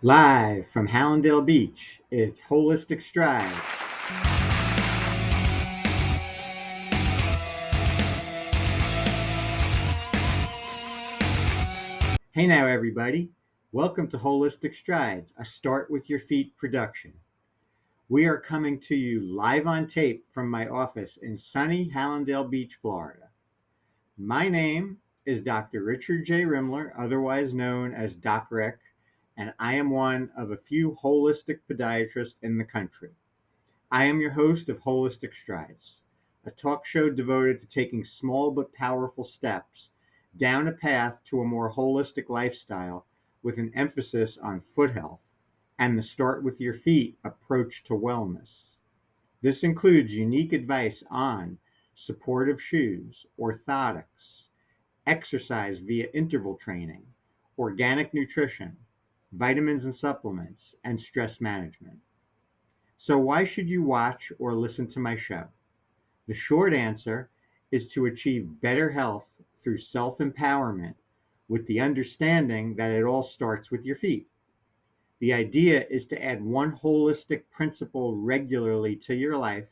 Live from Hallandale Beach, it's Holistic Strides. Hey now, everybody. Welcome to Holistic Strides, a Start With Your Feet production. We are coming to you live on tape from my office in sunny Hallandale Beach, Florida. My name is Dr. Richard J. Rimler, otherwise known as Doc Rick, and I am one of a few holistic podiatrists in the country. I am your host of Holistic Strides, a talk show devoted to taking small but powerful steps down a path to a more holistic lifestyle with an emphasis on foot health and the start with your feet approach to wellness. This includes unique advice on supportive shoes, orthotics, exercise via interval training, organic nutrition, vitamins and supplements, and stress management. So, why should you watch or listen to my show? The short answer is to achieve better health through self empowerment with the understanding that it all starts with your feet. The idea is to add one holistic principle regularly to your life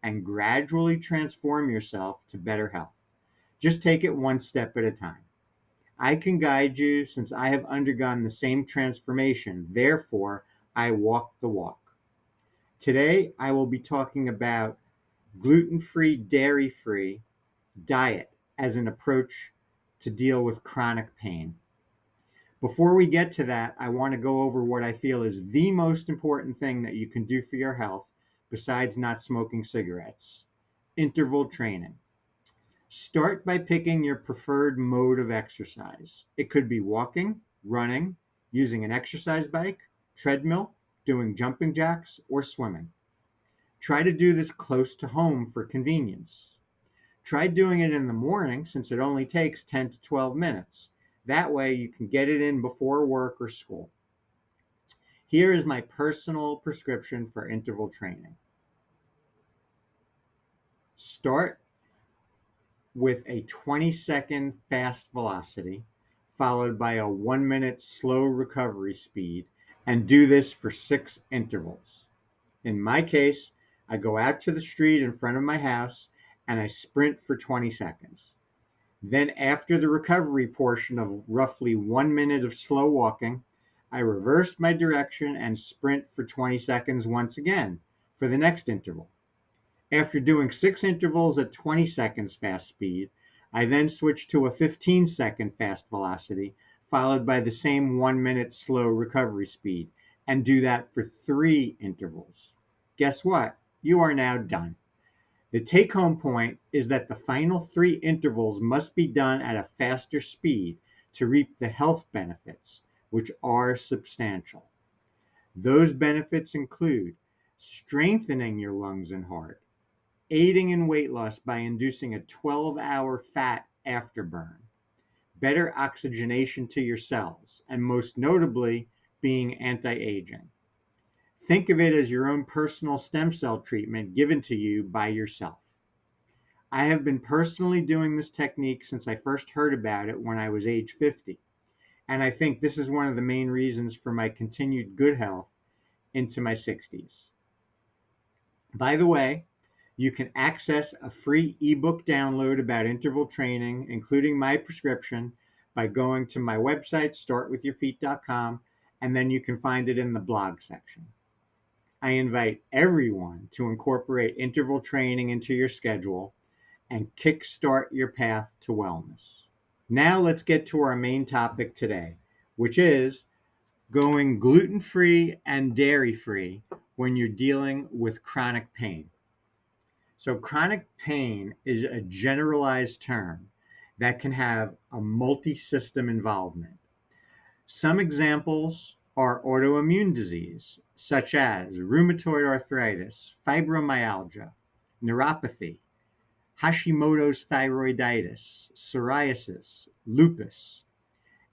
and gradually transform yourself to better health. Just take it one step at a time. I can guide you since I have undergone the same transformation. Therefore, I walk the walk. Today, I will be talking about gluten free, dairy free diet as an approach to deal with chronic pain. Before we get to that, I want to go over what I feel is the most important thing that you can do for your health besides not smoking cigarettes: interval training. Start by picking your preferred mode of exercise. It could be walking, running, using an exercise bike, treadmill, doing jumping jacks, or swimming. Try to do this close to home for convenience. Try doing it in the morning since it only takes 10 to 12 minutes. That way you can get it in before work or school. Here is my personal prescription for interval training. Start with a 20-second fast velocity, followed by a 1 minute slow recovery speed, and do this for 6 intervals. In my case, I go out to the street in front of my house and I sprint for 20 seconds. Then, after the recovery portion of roughly 1 minute of slow walking, I reverse my direction and sprint for 20 seconds once again for the next interval. After doing 6 intervals at 20 seconds fast speed, I then switch to a 15-second fast velocity, followed by the same 1 minute slow recovery speed, and do that for 3 intervals. Guess what? You are now done. The take home point is that the final 3 intervals must be done at a faster speed to reap the health benefits, which are substantial. Those benefits include strengthening your lungs and heart, aiding in weight loss by inducing a 12-hour fat afterburn, better oxygenation to your cells, and most notably, being anti aging. Think of it as your own personal stem cell treatment given to you by yourself. I have been personally doing this technique since I first heard about it when I was age 50, and I think this is one of the main reasons for my continued good health into my 60s. By the way, you can access a free ebook download about interval training, including my prescription, by going to my website, startwithyourfeet.com, and then you can find it in the blog section. I invite everyone to incorporate interval training into your schedule and kickstart your path to wellness. Now let's get to our main topic today, which is going gluten free and dairy free when you're dealing with chronic pain. So, chronic pain is a generalized term that can have a multi system involvement. Some examples are autoimmune disease, such as rheumatoid arthritis, fibromyalgia, neuropathy, Hashimoto's thyroiditis, psoriasis, lupus,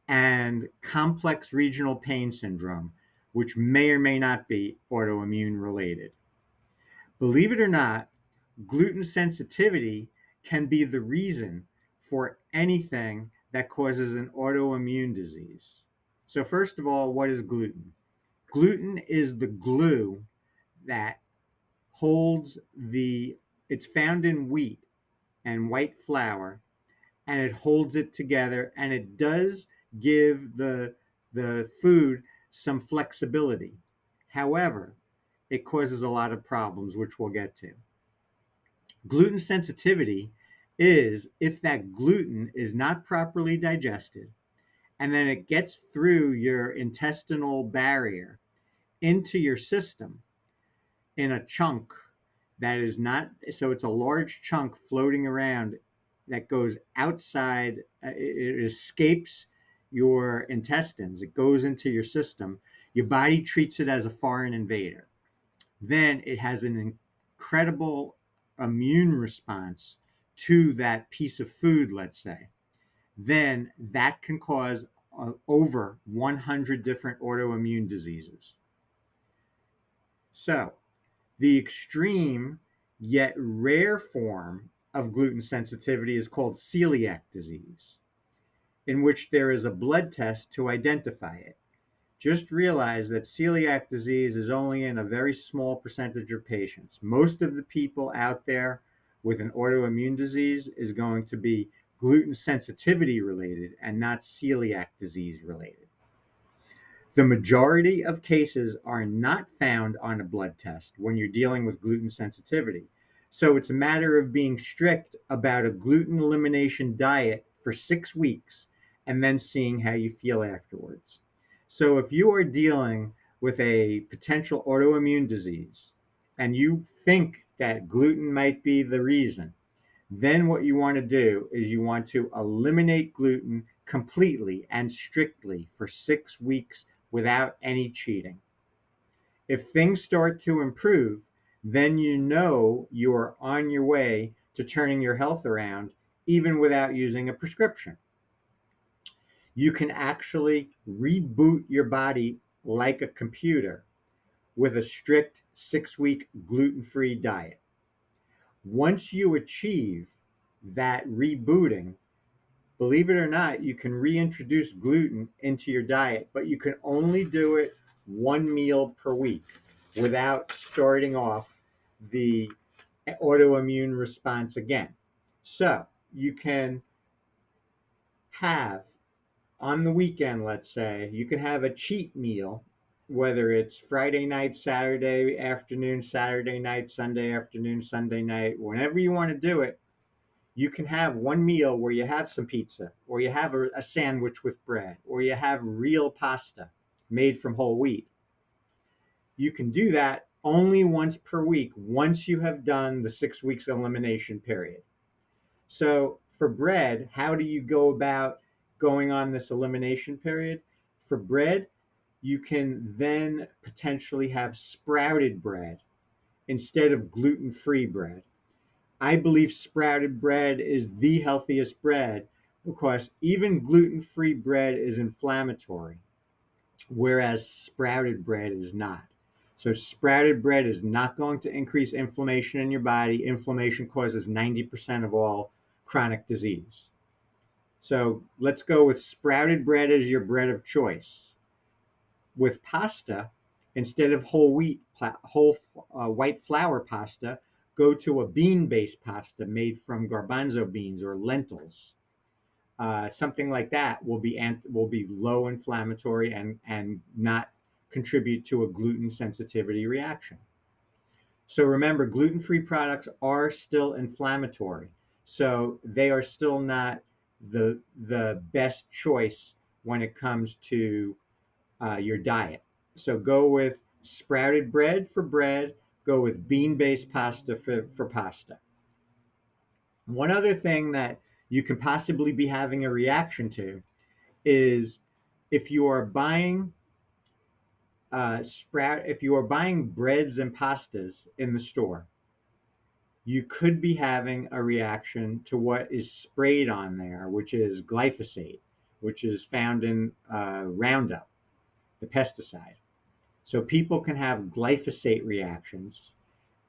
and complex regional pain syndrome, which may or may not be autoimmune related. Believe it or not, gluten sensitivity can be the reason for anything that causes an autoimmune disease. So, first of all, what is gluten? Gluten is the glue that holds it's found in wheat and white flour, and it holds it together, and it does give the food some flexibility. However, it causes a lot of problems, which we'll get to. Gluten sensitivity is if that gluten is not properly digested and then it gets through your intestinal barrier into your system in a chunk that is not, so it's a large chunk floating around that goes outside, it escapes your intestines, it goes into your system. Your body treats it as a foreign invader. Then it has an incredible immune response to that piece of food, let's say. Then that can cause over 100 different autoimmune diseases. So, the extreme yet rare form of gluten sensitivity is called celiac disease, in which there is a blood test to identify it. Just realize that celiac disease is only in a very small percentage of patients. Most of the people out there with an autoimmune disease is going to be gluten sensitivity related and not celiac disease related. The majority of cases are not found on a blood test when you're dealing with gluten sensitivity. So it's a matter of being strict about a gluten elimination diet for 6 weeks and then seeing how you feel afterwards. So if you are dealing with a potential autoimmune disease and you think that gluten might be the reason, then what you want to do is you want to eliminate gluten completely and strictly for 6 weeks without any cheating. If things start to improve, then you know you are on your way to turning your health around even without using a prescription. You can actually reboot your body like a computer with a strict 6 week gluten free diet. Once you achieve that rebooting, believe it or not, you can reintroduce gluten into your diet, but you can only do it one meal per week without starting off the autoimmune response again. So you can have on the weekend, let's say, you can have a cheat meal, whether it's Friday night, Saturday afternoon, Saturday night, Sunday afternoon, Sunday night, whenever you want to do it. You can have one meal where you have some pizza, or you have a sandwich with bread, or you have real pasta made from whole wheat. You can do that only once per week once you have done the 6 weeks elimination period. So, for bread, how do you go about going on this elimination period? For bread, you can then potentially have sprouted bread instead of gluten free bread. I believe sprouted bread is the healthiest bread because even gluten free bread is inflammatory, whereas sprouted bread is not. So, sprouted bread is not going to increase inflammation in your body. Inflammation causes 90% of all chronic disease. So, let's go with sprouted bread as your bread of choice. With pasta, instead of whole white flour pasta, go to a bean-based pasta made from garbanzo beans or lentils. Something like that will be low inflammatory and not contribute to a gluten sensitivity reaction. So remember, gluten-free products are still inflammatory, so they are still not the best choice when it comes to your diet. So go with sprouted bread for bread, go with bean based pasta for pasta. One other thing that you can possibly be having a reaction to is if you are buying if you are buying breads and pastas in the store, you could be having a reaction to what is sprayed on there, which is glyphosate, which is found in Roundup, the pesticide. So people can have glyphosate reactions,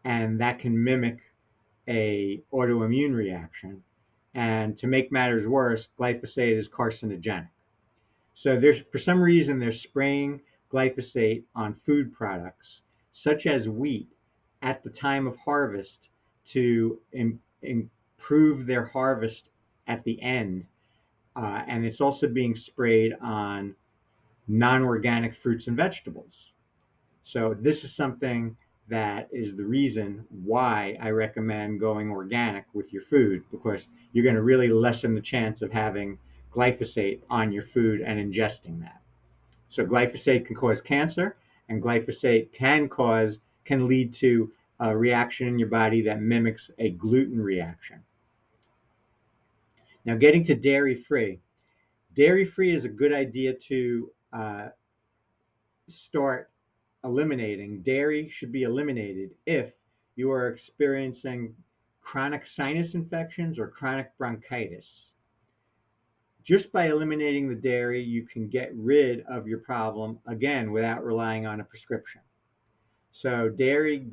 and that can mimic a autoimmune reaction. And to make matters worse, glyphosate is carcinogenic. So there's for some reason they're spraying glyphosate on food products, such as wheat, at the time of harvest to improve their harvest at the end. And it's also being sprayed on non organic fruits and vegetables. So, this is something that is the reason why I recommend going organic with your food, because you're going to really lessen the chance of having glyphosate on your food and ingesting that. So glyphosate can cause cancer, and glyphosate can lead to a reaction in your body that mimics a gluten reaction. Now, getting to dairy free. Dairy free is a good idea to start eliminating. Dairy should be eliminated if you are experiencing chronic sinus infections or chronic bronchitis. Just by eliminating the dairy, you can get rid of your problem again without relying on a prescription. So dairy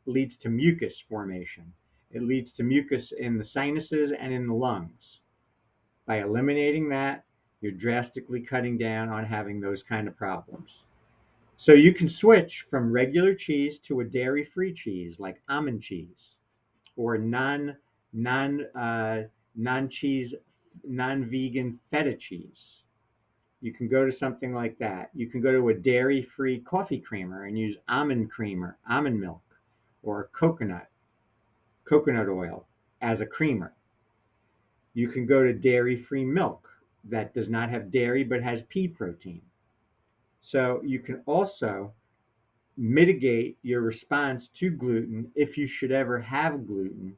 leads to mucus formation. It leads to mucus in the sinuses and in the lungs. By eliminating that, you're drastically cutting down on having those kind of problems. So you can switch from regular cheese to a dairy-free cheese like almond cheese, or non non cheese non vegan feta cheese. You can go to something like that. You can go to a dairy-free coffee creamer and use almond creamer, almond milk, or coconut oil as a creamer. You can go to dairy-free milk that does not have dairy but has pea protein. So you can also mitigate your response to gluten if you should ever have gluten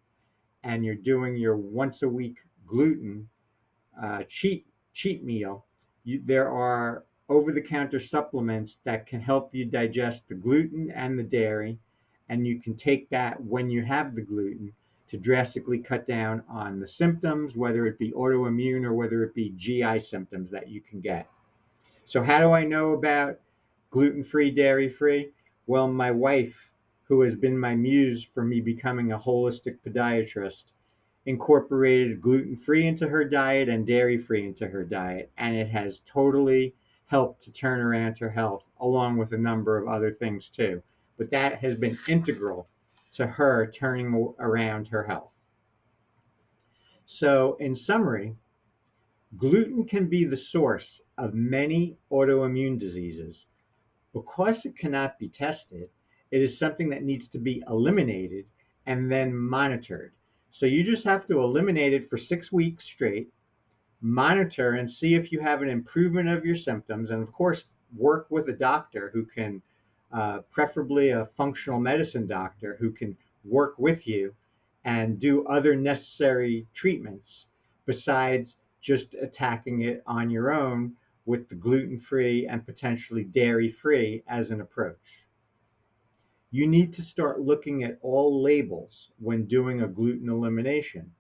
and you're doing your once a week gluten cheat meal. There are over the counter supplements that can help you digest the gluten and the dairy, and you can take that when you have the gluten to drastically cut down on the symptoms, whether it be autoimmune or whether it be GI symptoms that you can get. So, how do I know about gluten free, dairy free? Well, my wife, who has been my muse for me becoming a holistic podiatrist, incorporated gluten free into her diet and dairy free into her diet, and it has totally helped to turn around her health, along with a number of other things too. But that has been integral to her turning around her health. So, in summary, gluten can be the source of many autoimmune diseases. Because it cannot be tested, it is something that needs to be eliminated and then monitored. So you just have to eliminate it for 6 weeks straight, monitor and see if you have an improvement of your symptoms, and of course, work with a doctor who can, preferably a functional medicine doctor, who can work with you and do other necessary treatments besides just attacking it on your own with the gluten free and potentially dairy free as an approach. You need to start looking at all labels when doing a gluten elimination,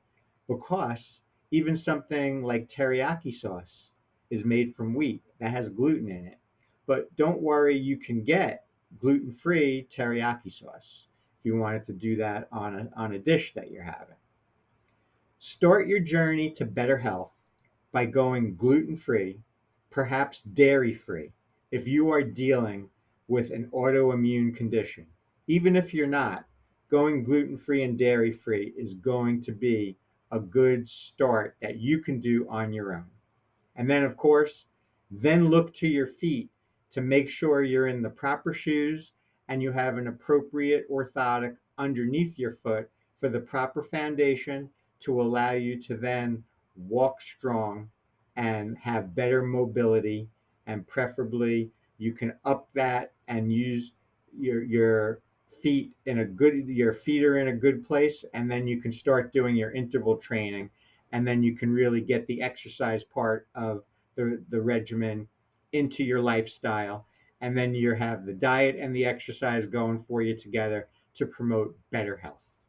because even something like teriyaki sauce is made from wheat that has gluten in it. But don't worry, you can get gluten free teriyaki sauce if you wanted to do that on a dish that you're having. Start your journey to better health by going gluten free, perhaps dairy free, if you are dealing with an autoimmune condition. Even if you're not, going gluten free and dairy free is going to be a good start that you can do on your own. And then, of course, then look to your feet to make sure you're in the proper shoes and you have an appropriate orthotic underneath your foot for the proper foundation to allow you to then walk strong and have better mobility. And preferably, you can up that and use your feet in a good your feet are in a good place, and then you can start doing your interval training, and then you can really get the exercise part of the regimen into your lifestyle, and then you have the diet and the exercise going for you together to promote better health.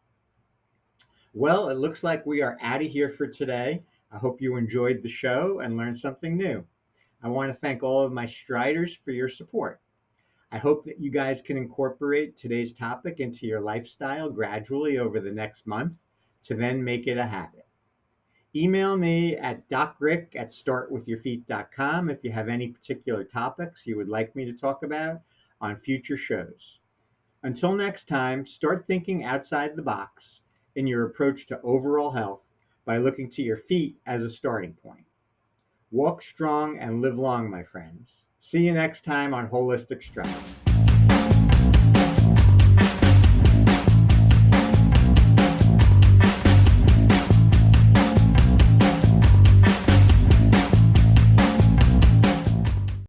Well, it looks like we are out of here for today. I hope you enjoyed the show and learned something new. I want to thank all of my Striders for your support. I hope that you guys can incorporate today's topic into your lifestyle gradually over the next month to then make it a habit. Email me at docrick@startwithyourfeet.com if you have any particular topics you would like me to talk about on future shows. Until next time, start thinking outside the box in your approach to overall health by looking to your feet as a starting point. Walk strong and live long, my friends. See you next time on Holistic Strides.